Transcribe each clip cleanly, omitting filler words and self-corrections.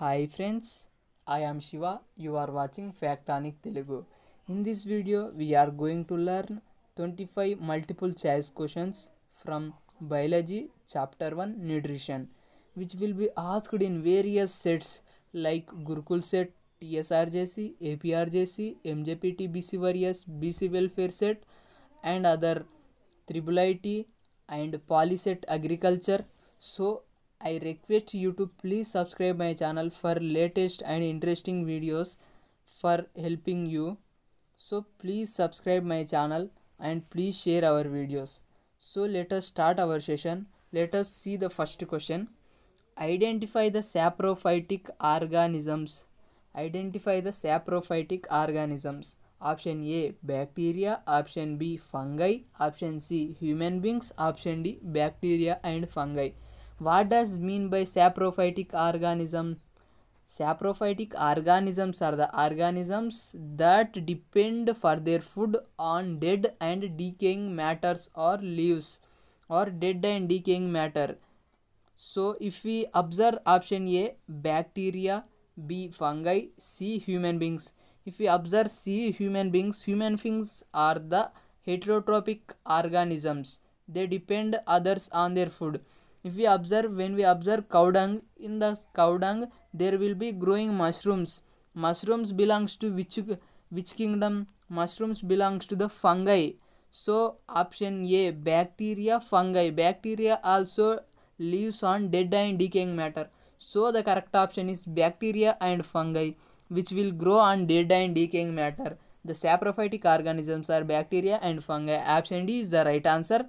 Hi friends, I am Shiva. You are watching Factonic Telugu. In this video, we are going to learn 25 multiple choice questions from Biology Chapter 1 Nutrition, which will be asked in various sets like Gurukul set, TSRJC, APRJC, MJPT BC Warriors, BC Welfare set, and other Triple IT and Polyset Agriculture. So I request you to please subscribe my channel for latest and interesting videos for helping you. So please subscribe my channel and please share our videos. So let us start our session. Let us see the first question. Identify the saprophytic organisms. Identify the saprophytic organisms. Option A bacteria, option B fungi, option C human beings, option D bacteria and fungi. What does mean by saprophytic organism? Saprophytic organisms are the organisms that depend for their food on dead and decaying matters or leaves or dead and decaying matter. So if we observe option A bacteria, B fungi, C human beings. If we observe C human beings are the heterotrophic organisms. They depend others on their food. If we observe, when we observe cow dung, in the cow dung there will be growing mushrooms. Mushrooms belongs to which kingdom? Mushrooms belongs to the fungi. So option A bacteria, fungi. Bacteria also lives on dead and decaying matter. So the correct option is bacteria and fungi, which will grow on dead and decaying matter. The saprophytic organisms are bacteria and fungi. Option D is the right answer.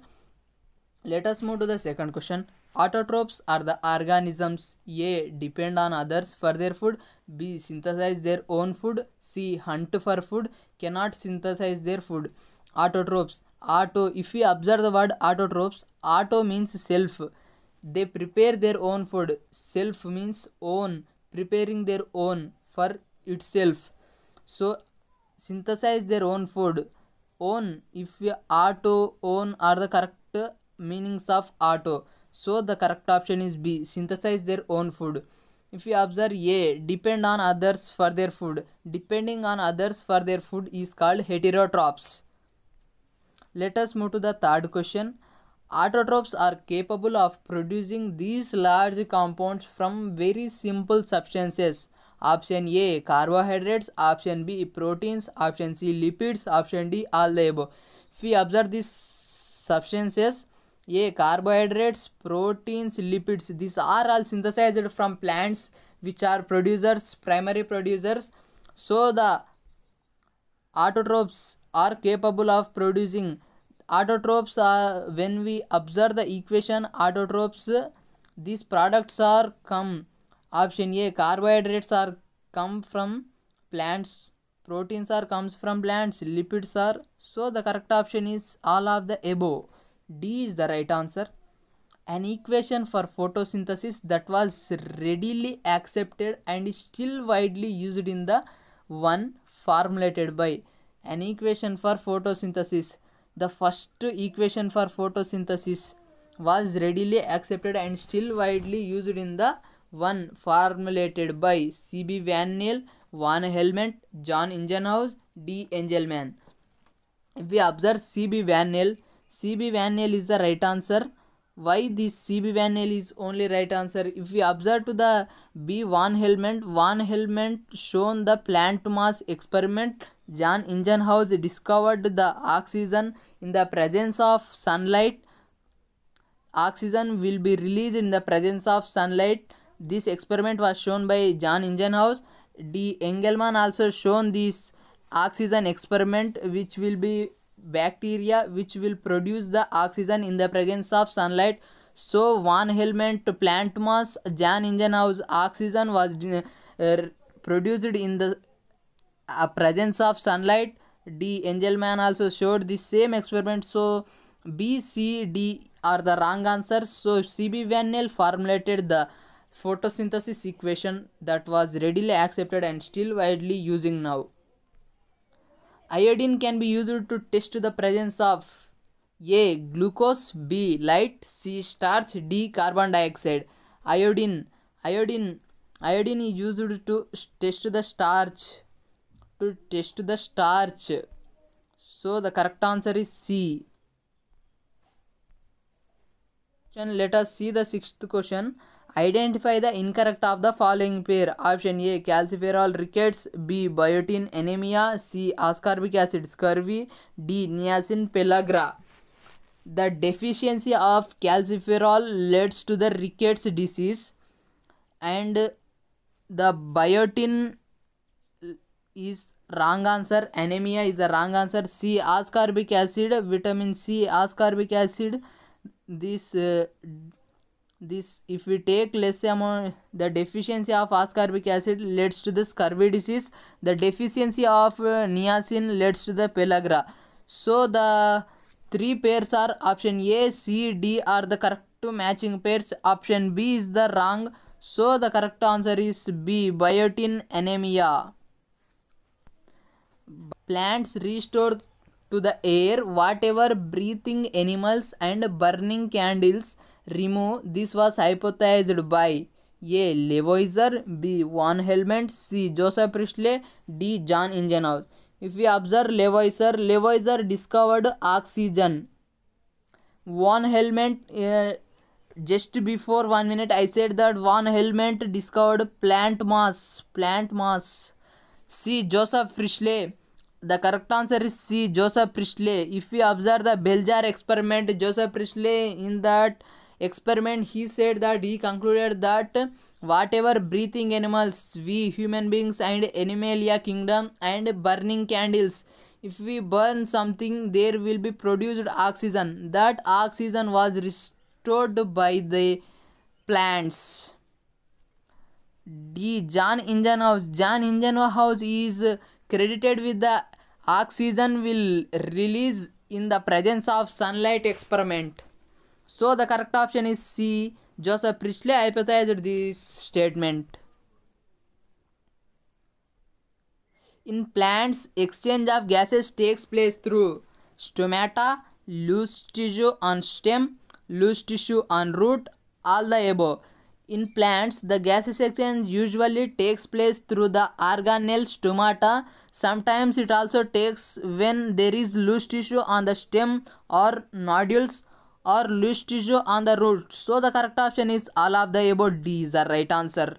Let us move to the second question. Autotrophs are the organisms A depend on others for their food, B synthesize their own food, C hunt for food, cannot synthesize their food. Autotrophs. Auto. If we observe the word autotrophs, auto means self. They prepare their own food. Self means own, preparing their own for itself. So synthesize their own food. Own. If we auto, own are the correct meanings of auto. So the correct option is B, synthesize their own food. If you observe A, depend on others for their food. Depending on others for their food is called heterotrophs. Let us move to the third question. Autotrophs are capable of producing these large compounds from very simple substances. Option A carbohydrates, option B proteins, option C lipids, option D all the above. If we observe these substances, A carbohydrates, proteins, lipids, these are all synthesized from plants which are producers, primary producers. So the autotrophs are capable of producing. Autotrophs are, when we observe the equation autotrophs, these products are come. Option A carbohydrates are come from plants, proteins are comes from plants, lipids are. So the correct option is all of the above. D is the right answer. An equation for photosynthesis that was readily accepted and is still widely used in the one formulated by. An equation for photosynthesis. The first equation for photosynthesis was readily accepted and still widely used in the one formulated by C.B. Van Nel, Van Helmont, John Ingenhousz, D. Engelmann. If we observe C.B. Van Nel, C.B. Van Nel is the right answer. Why this C.B. Van Nel is only right answer? If we observe to the B. Van Helmont shown the plant mass experiment. John Ingenhousz discovered the oxygen in the presence of sunlight. Oxygen will be released in the presence of sunlight. This experiment was shown by John Ingenhousz. D. Engelmann also shown this oxygen experiment, which will be bacteria which will produce the oxygen in the presence of sunlight. So Van Helmont plant mass, John Ingenhousz oxygen was produced in the presence of sunlight. D. Engelmann also showed the same experiment. So B, C, D are the wrong answers. So C.B. Van Nel formulated the photosynthesis equation that was readily accepted and still widely using now. Iodine can be used to test the presence of A. Glucose, B. Light, C. Starch, D. Carbon dioxide. Iodine Iodine is used to test the starch. To test the starch. So the correct answer is C. Let us see the sixth question. Identify the incorrect of the following pair. Option A, calciferol rickets. B, biotin anemia. C, ascorbic acid scurvy. D, niacin pellagra. The deficiency of calciferol leads to the rickets disease, and the biotin is wrong answer. Anemia is the wrong answer. C, ascorbic acid, vitamin C, ascorbic acid. This if we take less amount, the deficiency of ascorbic acid leads to the scurvy disease. The deficiency of niacin leads to the pellagra. So the three pairs are option A, C, D are the correct matching pairs. Option B is the wrong. So the correct answer is B, biotin anemia. Plants restore to the air whatever breathing animals and burning candles remove. This was hypothesized by A, Lavoisier, B, Van Helmont, C, Joseph Priestley, D, John Ingenhousz. If we observe Lavoisier discovered oxygen. Van Helmont, just before 1 minute I said that Van Helmont discovered plant mass. C, Joseph Priestley. The correct answer is C, Joseph Priestley. If we observe the bell jar experiment, Joseph Priestley, in that experiment he said that he concluded that whatever breathing animals, we human beings and animalia kingdom, and burning candles, if we burn something, there will be produced oxygen. That oxygen was restored by the plants. D, John Ingenhousz. John Ingenhousz is credited with the oxygen will release in the presence of sunlight experiment. So the correct option is C, Joseph Priestley hypothesized this statement. In plants, exchange of gases takes place through stomata, loose tissue on stem, loose tissue on root, all the above. In plants, the gases exchange usually takes place through the organelle stomata. Sometimes it also takes when there is loose tissue on the stem or nodules or loose tissue on the root. So the correct option is all of the above. D is the right answer.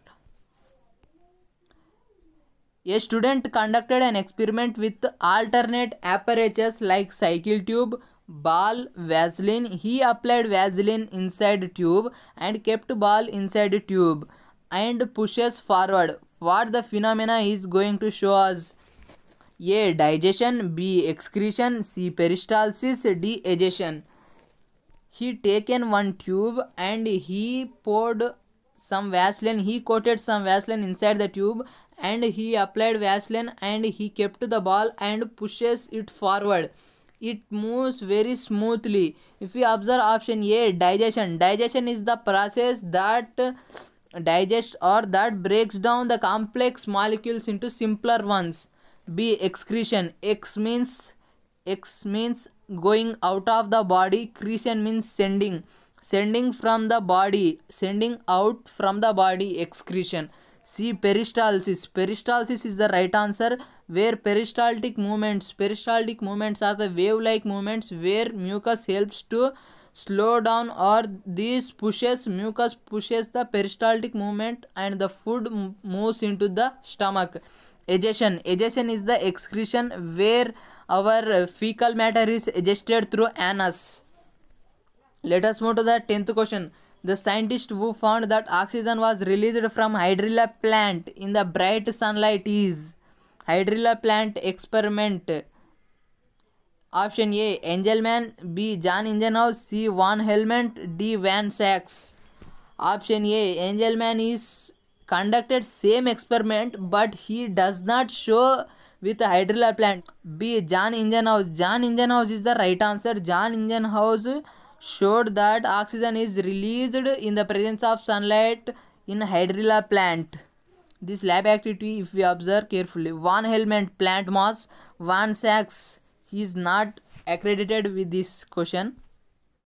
A student conducted an experiment with alternate apparatus like cycle tube, ball, Vaseline. He applied Vaseline inside tube and kept ball inside tube and pushes forward. What the phenomena is going to show us? A, digestion, B, excretion, C, peristalsis, D, egestion. He taken one tube and he poured some Vaseline. He coated some Vaseline inside the tube and he applied Vaseline and he kept the ball and pushes it forward. It moves very smoothly. If we observe option A, digestion. Digestion is the process that digests or that breaks down the complex molecules into simpler ones. B, excretion. X means going out of the body. Cretion means sending from the body, sending out from the body, excretion. C, peristalsis. Peristalsis is the right answer, where peristaltic movements are the wave-like movements where mucus helps to slow down, or mucus pushes the peristaltic movement and the food moves into the stomach. Egestion is the excretion where our fecal matter is egested through anus. Let us move to the 10th question. The scientist who found that oxygen was released from hydrilla plant in the bright sunlight is hydrilla plant experiment. Option A, Engelmann, B, John Ingenhousz, C, Van Helmont, D, Van Sachs. Option A, Engelmann is conducted same experiment but he does not show with a hydrilla plant. B, John Ingenhousz. John Ingenhousz is the right answer. John Ingenhousz showed that oxygen is released in the presence of sunlight in hydrilla plant. This lab activity, if we observe carefully. Van Helmont, plant mass. Van Sachs, he is not accredited with this question.